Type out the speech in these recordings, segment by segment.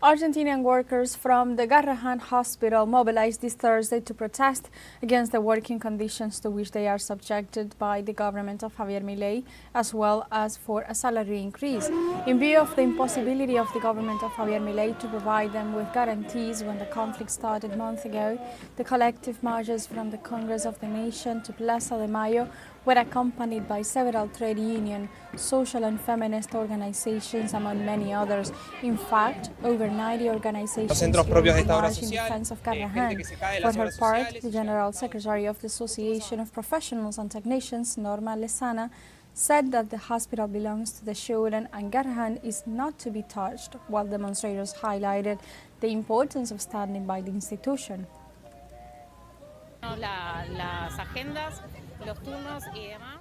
Argentinian workers from the Garrahan hospital mobilized this Thursday to protest against the working conditions to which they are subjected by the government of Javier Milei, as well as for a salary increase. In view of the impossibility of the government of Javier Milei to provide them with guarantees when the conflict started months ago, the collective marches from the Congress of the Nation to Plaza de Mayo were accompanied by several trade union, social and feminist organizations, among many others. In fact, over 90 organizations marched in defense of Garrahan. For her part, the General Secretary of the Association of Professionals and Technicians, Norma Lezana, said that the hospital belongs to the children and Garrahan is not to be touched, while demonstrators highlighted the importance of standing by the institution. Las agendas, los turnos y demás.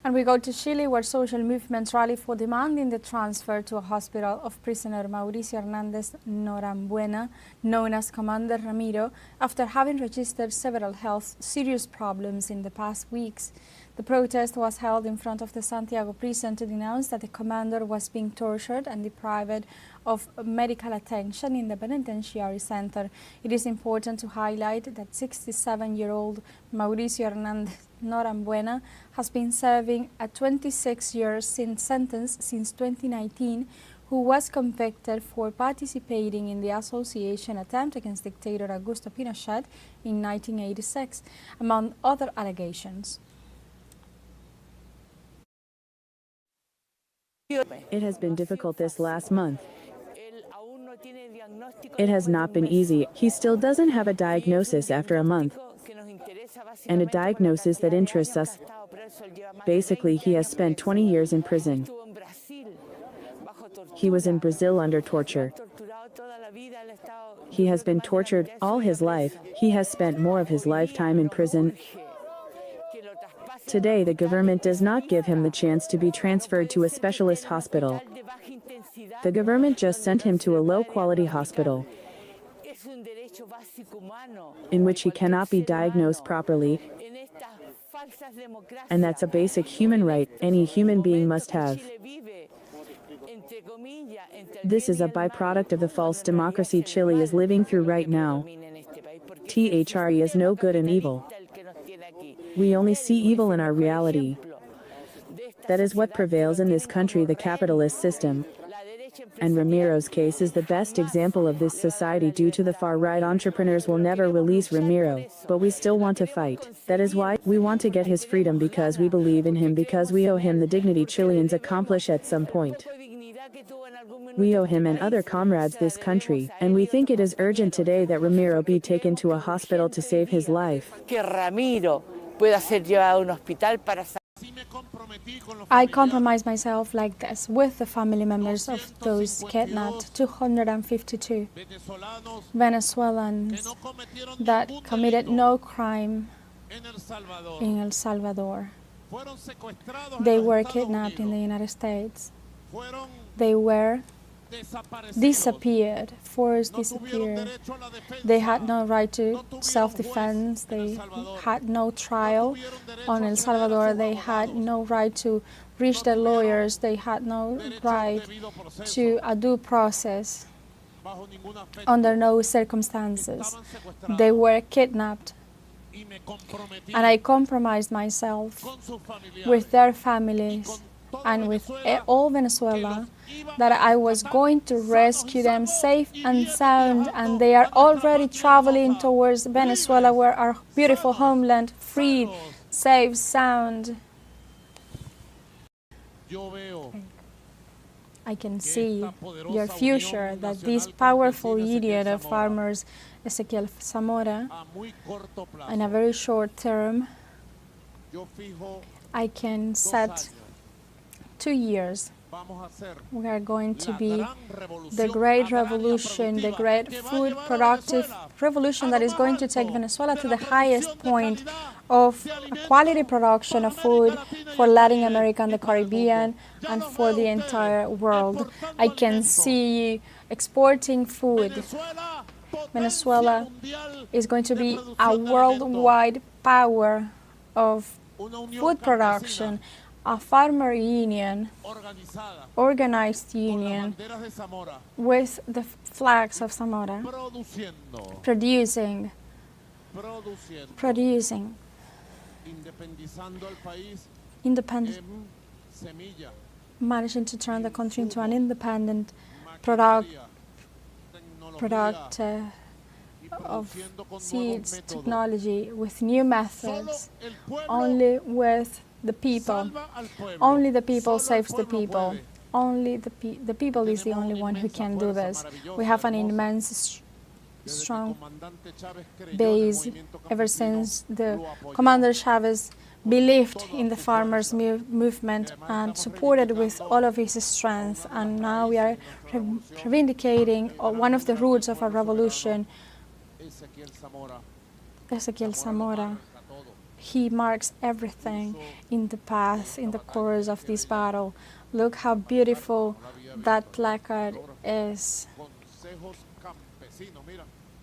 And we go to Chile, where social movements rally for demanding the transfer to a hospital of prisoner Mauricio Hernández Norambuena, known as Commander Ramiro, after having registered several health serious problems in the past weeks. The protest was held in front of the Santiago prison to denounce that the commander was being tortured and deprived of medical attention in the penitentiary center. It is important to highlight that 67-year-old Mauricio Hernández Norambuena has been serving a 26-year sentence since 2019, who was convicted for participating in the association attempt against dictator Augusto Pinochet in 1986, among other allegations. It has been difficult this last month. It has not been easy. He still doesn't have a diagnosis after a month, and a diagnosis that interests us. Basically, he has spent 20 years in prison. He was in Brazil under torture. He has been tortured all his life. He has spent more of his lifetime in prison. Today, the government does not give him the chance to be transferred to a specialist hospital. The government just sent him to a low-quality hospital in which he cannot be diagnosed properly, and that's a basic human right any human being must have. This is a byproduct of the false democracy Chile is living through right now. THRE is no good and evil. We only see evil in our reality. That is what prevails in this country, the capitalist system. And Ramiro's case is the best example of this society. Due to the far-right, entrepreneurs will never release Ramiro, but we still want to fight. That is why we want to get his freedom, because we believe in him, because we owe him the dignity Chileans accomplish at some point. We owe him and other comrades this country, and we think it is urgent today that Ramiro be taken to a hospital to save his life. I compromise myself like this with the family members of those kidnapped, 252 Venezuelans that committed no crime in El Salvador. They were kidnapped in the United States. They were disappeared, forced disappeared. They had no right to self-defense. They had no trial on El Salvador. They had no right to reach their lawyers. They had no right to a due process under no circumstances. They were kidnapped. And I compromised myself with their families and with all Venezuela that I was going to rescue them safe and sound, and they are already traveling towards Venezuela, where our beautiful homeland, free, safe, sound. I can see your future, that this powerful union of farmers, Ezequiel Zamora, in a very short term, I can set 2 years. We are going to be the great revolution, the great food productive revolution that is going to take Venezuela to the highest point of quality production of food for Latin America and the Caribbean and for the entire world. I can see exporting food. Venezuela is going to be a worldwide power of food production, a farmer union, organized union, with the flags of Zamora, producing, independent, managing to turn the country into an independent product of seeds, technology, with new methods, only with the people. Only the people saves the people. Only the people is the only one who can do this. We have an immense, strong base ever since the Commander Chavez believed in the farmers' movement and supported with all of his strength. And now we are reivindicating one of the roots of our revolution, Ezequiel Zamora. He marks everything in the path, in the course of this battle. Look how beautiful that placard is.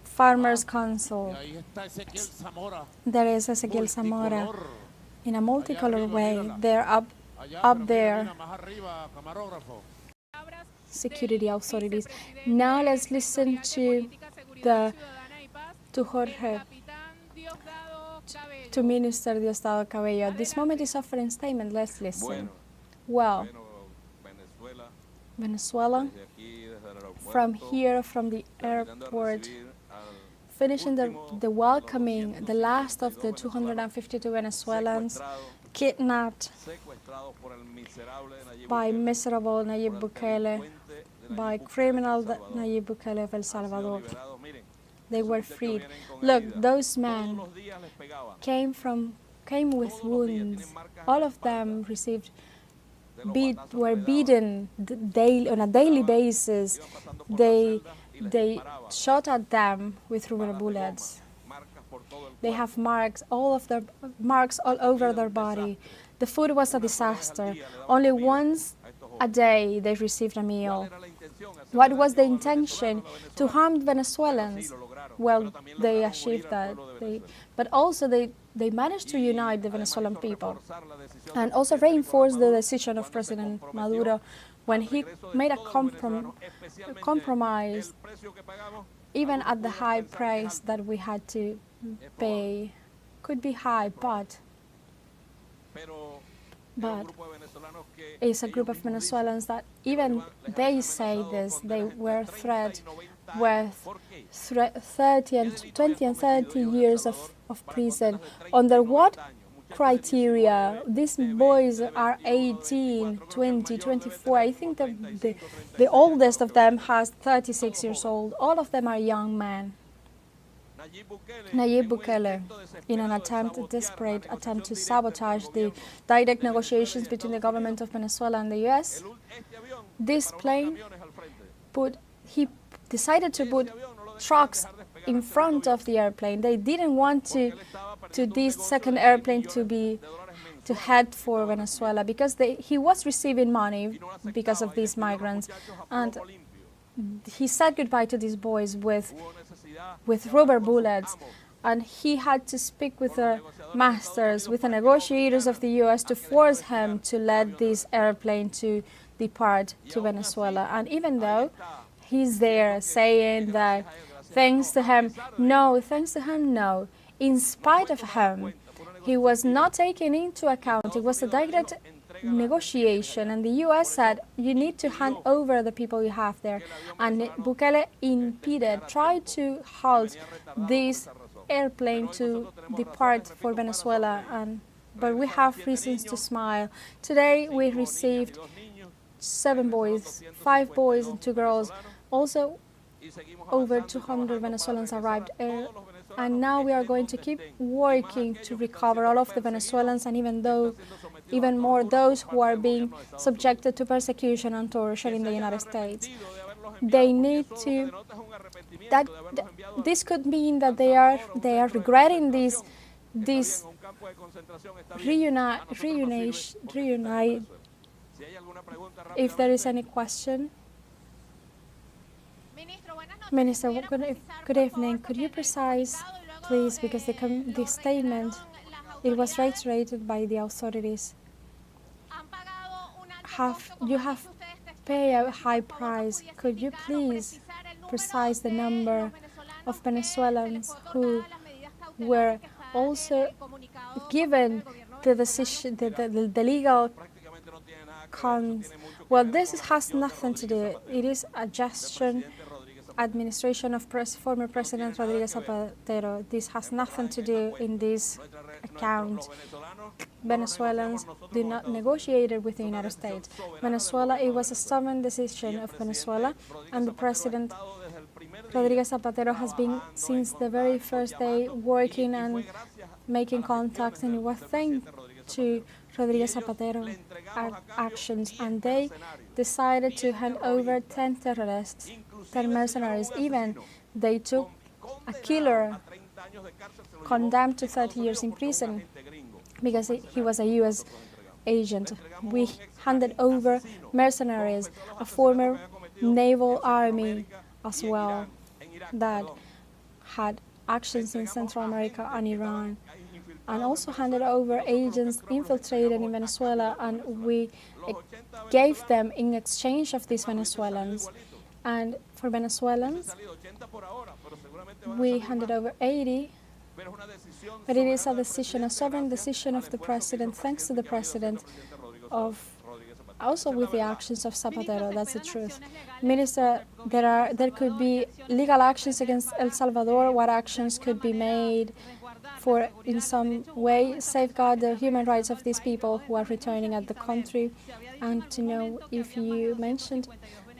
Farmers' Council. There is Ezequiel Zamora in a multicolored way. They're up there. Security authorities. Now let's listen to Jorge, to Minister Diosdado Cabello. At this moment is offering statement. Let's listen. Well, Venezuela, from here, from the airport, finishing the welcoming, the last of the 252 Venezuelans kidnapped by miserable Nayib Bukele, by criminal Nayib Bukele of El Salvador. They were freed. Look, those men came with wounds. All of them were beaten on a daily basis. They shot at them with rubber bullets. They have marks all over their body. The food was a disaster. Only once a day they received a meal. What was the intention? To harm Venezuelans. Well, they achieved that. But also they managed to unite the Venezuelan people and also reinforce the decision of President Maduro when he made a compromise, even at the high price that we had to pay. Could be high, but it's a group of Venezuelans that even they say this. They were threatened with 20 and 30 years of prison. Under what criteria? These boys are 18, 20, 24. I think the oldest of them has 36 years old. All of them are young men. Nayib Bukele, in an desperate attempt to sabotage the direct negotiations between the government of Venezuela and the U.S., this plane he decided to put trucks in front of the airplane. They didn't want to this second airplane to head for Venezuela because he was receiving money because of these migrants, and he said goodbye to these boys with rubber bullets, and he had to speak with the masters, with the negotiators of the U.S. to force him to let this airplane to depart to Venezuela. And even though he's there saying that thanks to him, no, in spite of him, he was not taken into account. It was a direct negotiation, and the U.S. said, you need to hand over the people you have there. And Bukele tried to halt this airplane to depart for Venezuela, but we have reasons to smile. Today we received 7 boys, 5 boys and 2 girls. Also, over 200 Venezuelans arrived, and now we are going to keep working to recover all of the Venezuelans, and even more those who are being subjected to persecution and torture in the United States. They need to. This could mean that they are regretting this reunite. If there is any question. Minister, good evening. Could you precise, please, because the statement, it was reiterated by the authorities. you have paid a high price. Could you please precise the number of Venezuelans who were also given the decision, the legal well, this has nothing to do. It is a gesture, administration of former President Rodríguez Zapatero. This has nothing to do in this account. Venezuelans did not negotiate it with the United States. Venezuela, it was a sovereign decision of Venezuela, and the President Rodríguez Zapatero has been since the very first day working and making contacts, and it was thanks to Rodríguez Zapatero actions, and they decided to hand over 10 terrorists, 10 mercenaries. Even they took a killer condemned to 30 years in prison because he was a U.S. agent. We handed over mercenaries, a former naval army as well that had actions in Central America and Iran, and also handed over agents infiltrated in Venezuela, and we gave them in exchange of these Venezuelans. And for Venezuelans, we handed over 80, but it is a decision, a sovereign decision of the President, thanks to the President, of also with the actions of Zapatero. That's the truth. Minister, there could be legal actions against El Salvador. What actions could be made for, in some way, safeguard the human rights of these people who are returning at the country? And to know if you mentioned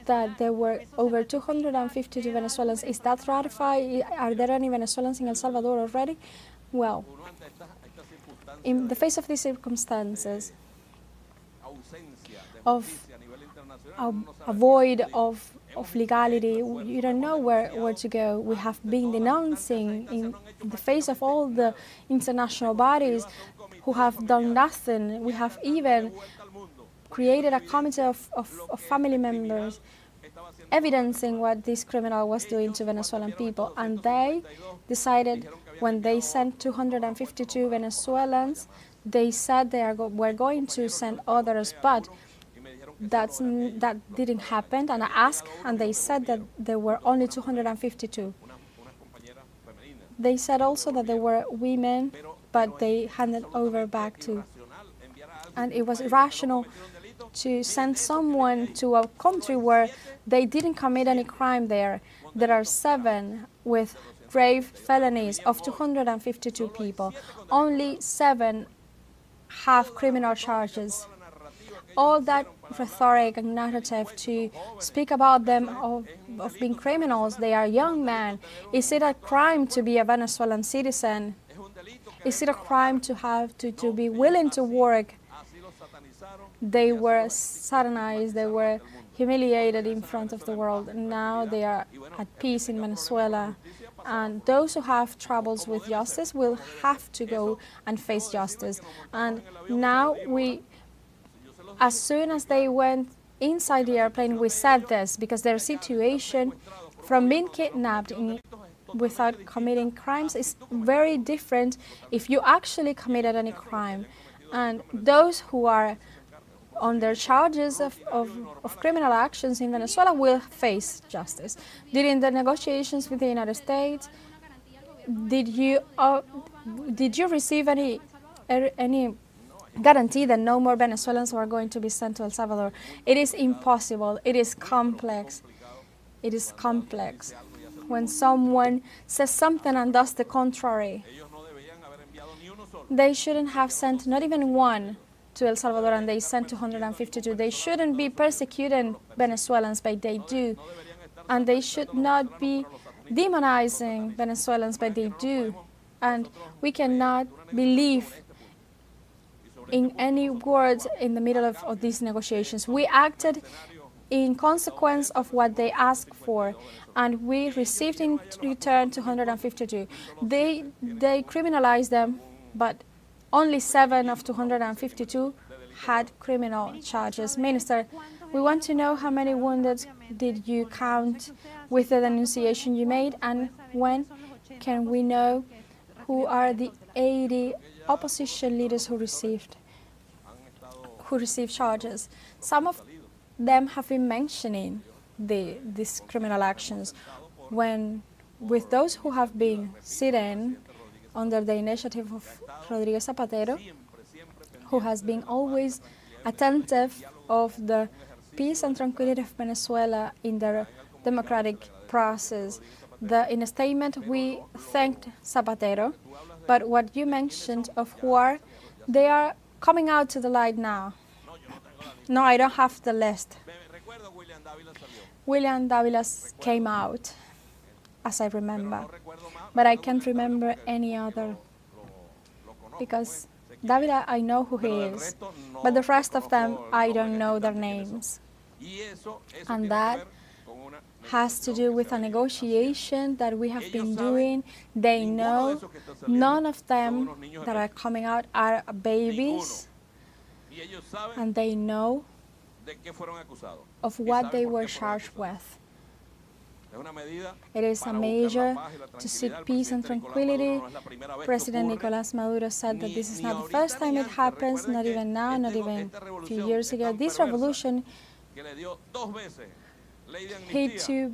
that there were over 252 Venezuelans. Is that ratified? Are there any Venezuelans in El Salvador already? Well, in the face of these circumstances, of a void of legality, you don't know where to go. We have been denouncing in the face of all the international bodies who have done nothing. We have even created a committee of family members evidencing what this criminal was doing to Venezuelan people. And they decided, when they sent 252 Venezuelans, they said they were going to send others, but that didn't happen. And I asked, and they said that there were only 252. They said also that there were women, but they handed over back to. And it was irrational to send someone to a country where they didn't commit any crime there. There are 7 with grave felonies of 252 people. Only 7 have criminal charges. All that rhetoric and narrative to speak about them of being criminals, they are young men. Is it a crime to be a Venezuelan citizen? Is it a crime to have to be willing to work? They were satanized, they were humiliated in front of the world. Now they are at peace in Venezuela. And those who have troubles with justice will have to go and face justice. And now as soon as they went inside the airplane, we said this, because their situation from being kidnapped without committing crimes is very different if you actually committed any crime. And those who are on their charges of criminal actions in Venezuela will face justice. During the negotiations with the United States, did you receive any guarantee that no more Venezuelans were going to be sent to El Salvador? It is impossible. It is complex. It is complex. When someone says something and does the contrary, they shouldn't have sent not even one to El Salvador, and they sent 252. They shouldn't be persecuting Venezuelans, but they do. And they should not be demonizing Venezuelans, but they do. And we cannot believe in any words in the middle of these negotiations. We acted in consequence of what they asked for, and we received in return 252. They criminalized them, but only 7 of 252 had criminal charges. Minister, we want to know how many wounded did you count with the denunciation you made, and when can we know who are the 80 opposition leaders who who receive charges. Some of them have been mentioning these criminal actions when with those who have been sitting under the initiative of Rodríguez Zapatero, who has been always attentive of the peace and tranquility of Venezuela in the democratic process. In a statement, we thanked Zapatero, but what you mentioned of war, they are coming out to the light now. No, I don't have the list. William Davila came out, as I remember, but I can't remember any other, because Davila, I know who he is, but the rest of them, I don't know their names. And that has to do with a negotiation that we have been doing. They know none of them that are coming out are babies, and they know of what they were charged with. It is a measure to seek peace and tranquility. President Nicolás Maduro said that this is not the first time it happens, not even now, not even a few years ago. This revolution, he two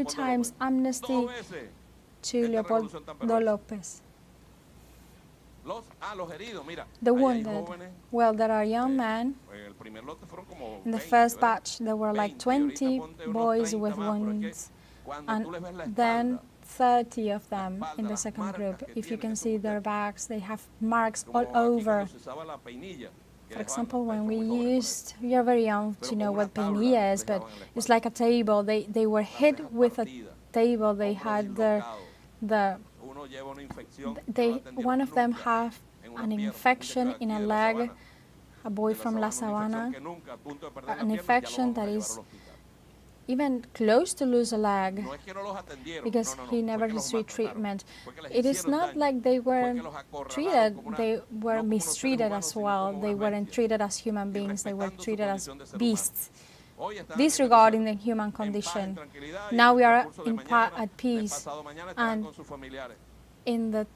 times amnesty to Leopoldo López. The wounded, well, there are young men. In the first batch, there were like 20 boys with wounds, and then 30 of them in the second group. If you can see their backs, they have marks all over. For example, when we are very young to know what peinilla is, but it's like a table. They were hit with a table. They had one of them have an infection in a leg, a boy from La Sabana, an infection that is even close to lose a leg because he never received treatment. It is not like they weren't treated, they were mistreated as well. They weren't treated as human beings, they were treated as beasts, disregarding the human condition. Now we are at peace, and in the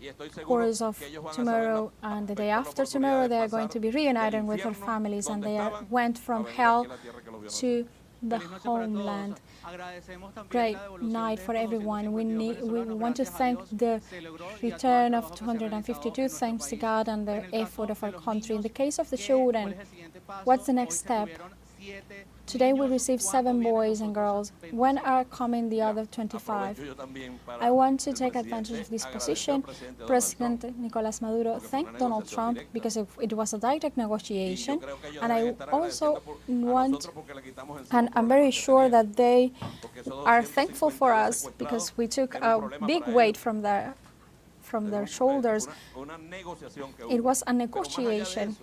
course of tomorrow and the day after tomorrow, they are going to be reunited with their families, and they went from hell to the homeland. Great night for everyone. We want to thank the return of 252, thanks to God and the effort of our country. In the case of the children, what's the next step? Today we received 7 boys and girls. When are coming the other 25? I want to take advantage of this position. President Nicolás Maduro thanked Donald Trump because it was a direct negotiation, and I also want, and I'm very sure that they are thankful for us because we took a big weight from their shoulders. It was a negotiation,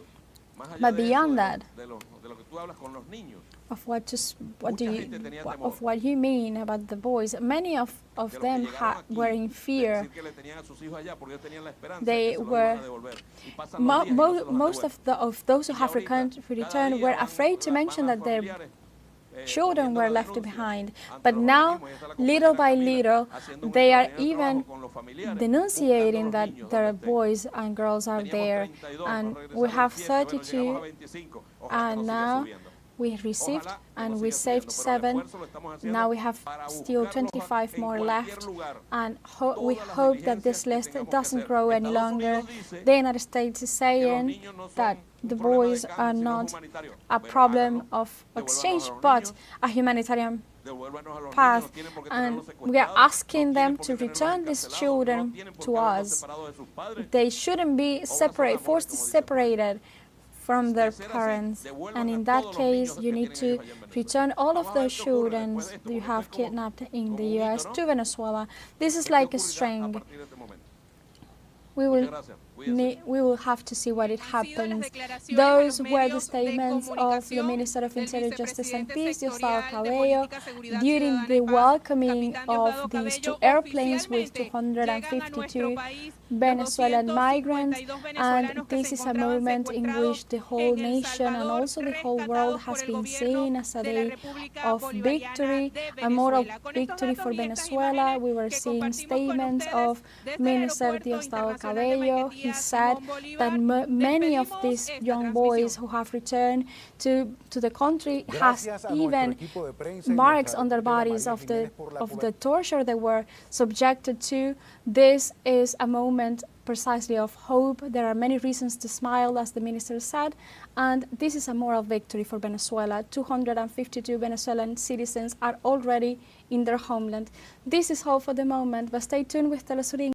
but beyond that, of what you mean about the boys, many of them were in fear. They were most of those who have returned were afraid to mention that their children were left behind. But now, little by little, they are even denunciating that their boys and girls are there. And we have 32, and now we received and we saved 7. Now we have still 25 more left, and we hope that this list doesn't grow any longer. The United States is saying that the boys are not a problem of exchange, but a humanitarian path, and we are asking them to return these children to us. They shouldn't be forced separated from their parents, and in that case you need to return all of those children you have kidnapped in the U.S. to Venezuela. This is like a string. We will have to see what it happens. Those were the statements of the Minister of Interior, Justice and Peace, Diosdado Cabello, during the welcoming of these 2 airplanes with 252 Venezuelan migrants, and this is a moment in which the whole nation and also the whole world has been seen as a day of victory, a moral victory for Venezuela. We were seeing statements of Minister Diosdado Cabello. He said that many of these young boys who have returned to the country has even marks on their bodies of the torture they were subjected to. This is a moment precisely of hope. There are many reasons to smile, as the minister said, and this is a moral victory for Venezuela. 252 Venezuelan citizens are already in their homeland. This is all for the moment, but stay tuned with teleSUR.